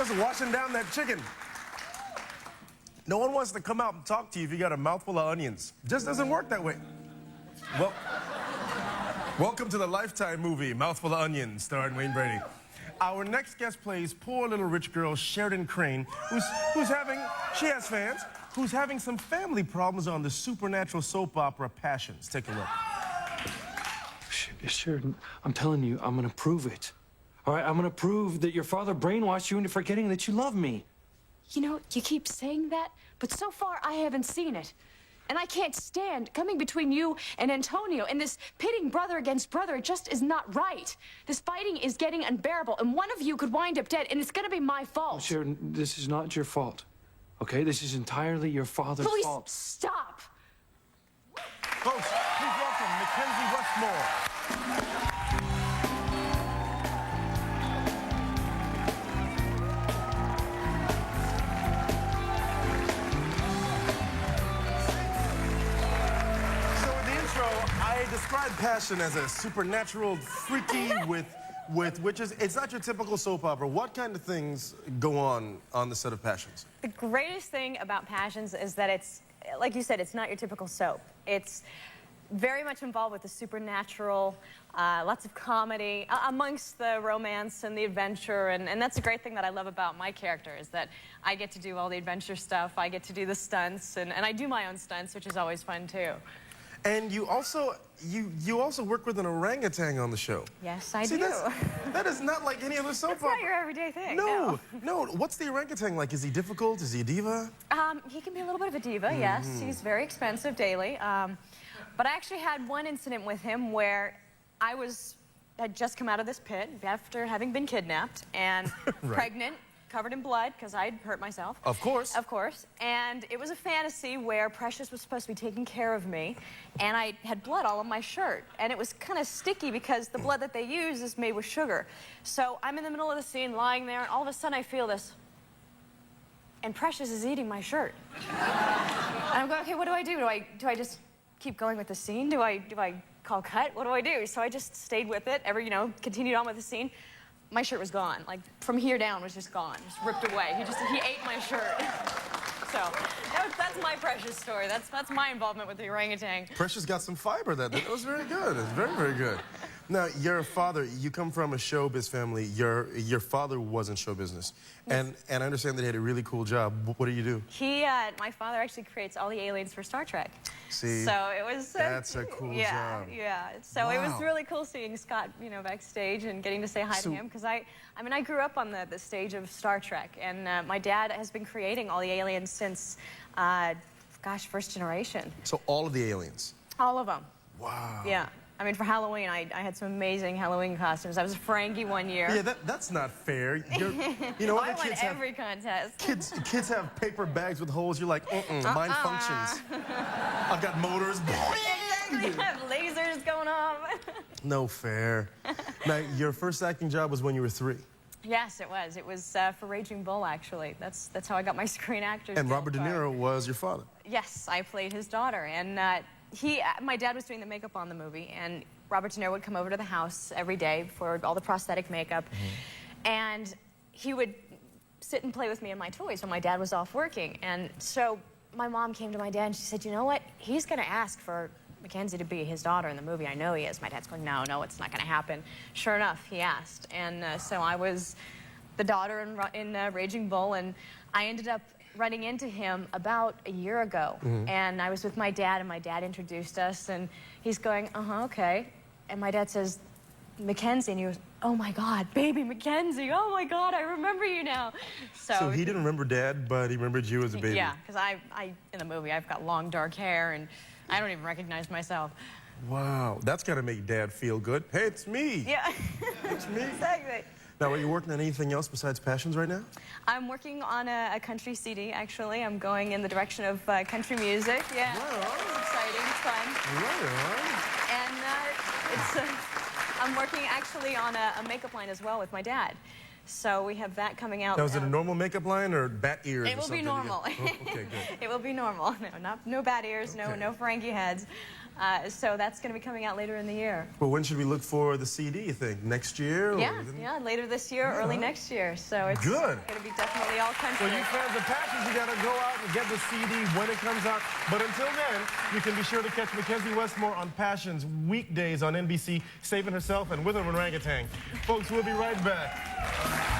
just washing down that chicken. No one wants to come out and talk to you if you got a mouthful of onions. Just doesn't work that way. Well, welcome to the Lifetime movie, Mouthful of Onions, starring Wayne Brady. Our next guest plays poor little rich girl Sheridan Crane, she has fans, who's having some family problems on the supernatural soap opera Passions. Take a look. Sheridan, I'm telling you, I'm gonna prove it. All right, I'm gonna prove that your father brainwashed you into forgetting that you love me. You know, you keep saying that, but so far I haven't seen it. And I can't stand coming between you and Antonio, and this pitting brother against brother. It just is not right. This fighting is getting unbearable, and one of you could wind up dead, and it's gonna be my fault. Well, Sheridan, this is not your fault, okay? This is entirely your father's fault. Please stop. Folks, please welcome McKenzie Westmore. I describe Passion as a supernatural, freaky with witches. It's not your typical soap opera. What kind of things go on the set of Passions? The greatest thing about Passions is that it's, like you said, it's not your typical soap. It's very much involved with the supernatural, lots of comedy, amongst the romance and the adventure, and that's a great thing that I love about my character, is that I get to do all the adventure stuff, I get to do the stunts, and I do my own stunts, which is always fun too. And you also work with an orangutan on the show. Yes, I See, do. That is not like any other soap opera. That's not your everyday thing. No. What's the orangutan like? Is he difficult? Is he a diva? He can be a little bit of a diva, yes. He's very expensive daily. But I actually had one incident with him where I had just come out of this pit after having been kidnapped and Right. pregnant, covered in blood because I'd hurt myself. Of course. Of course. And it was a fantasy where Precious was supposed to be taking care of me, and I had blood all on my shirt. And it was kind of sticky because the blood that they use is made with sugar. So I'm in the middle of the scene lying there, and all of a sudden I feel this, and Precious is eating my shirt. And I'm going, okay, what do I do? Do I just keep going with the scene? Do I call cut? What do I do? So I just stayed with it, continued on with the scene. My shirt was gone. Like, from here down was just gone, just ripped away. He ate my shirt. So, that's my Precious story. That's my involvement with the orangutan. Precious got some fiber. That was very good. It's very, very good. Now, your father, you come from a showbiz family. Your father was in show business. Yes. And I understand that he had a really cool job. What do you do? My father actually creates all the aliens for Star Trek. See, so it was that's a cool job. Yeah. So wow. It was really cool seeing Scott, backstage and getting to say hi to him, because I grew up on the stage of Star Trek, and my dad has been creating all the aliens since, first generation. So all of the aliens? All of them. Wow. Yeah. I mean, for Halloween, I had some amazing Halloween costumes. I was a Frankie one year. Yeah, that's not fair. I won every contest. Kids have paper bags with holes. You're like, mine functions. I've got motors. Exactly. I have lasers going off. No fair. Now, your first acting job was when you were 3. Yes, it was. It was for Raging Bull, actually. That's how I got my Screen Actors And Guild Robert De card. Niro was your father. Yes, I played his daughter, and my dad was doing the makeup on the movie, and Robert De Niro would come over to the house every day for all the prosthetic makeup, and he would sit and play with me and my toys when my dad was off working. And so my mom came to my dad and she said, you know what, he's going to ask for McKenzie to be his daughter in the movie. I know he is. My dad's going, no, it's not going to happen. Sure enough, he asked, and so I was the daughter in Raging Bull, and I ended up running into him about a year ago, and I was with my dad, and my dad introduced us, and he's going, okay, and my dad says, McKenzie, and he goes, oh my God, baby McKenzie, oh my God, I remember you now. So he didn't remember Dad, but he remembered you as a baby. Yeah, because in the movie, I've got long dark hair, and I don't even recognize myself. Wow, that's gotta make Dad feel good. Hey, it's me. Yeah, it's me. Exactly. Now, are you working on anything else besides Passions right now? I'm working on a country CD, actually. I'm going in the direction of country music. Yeah, it's exciting, it's fun. Right on. And I'm working actually on a makeup line as well with my dad. So we have that coming out. Now, is it a normal makeup line or bat ears It or will be something? normal. Oh, okay, good. It will be normal. No bat ears, no Frankie heads. So that's going to be coming out later in the year. Well, when should we look for the CD, you think? Next year? Yeah, later this year, early next year. So it's good. going to be definitely all country. Well, you fans of Passions, you got to go out and get the CD when it comes out. But until then, you can be sure to catch McKenzie Westmore on Passions weekdays on NBC, saving herself and with an orangutan. Folks, we'll be right back.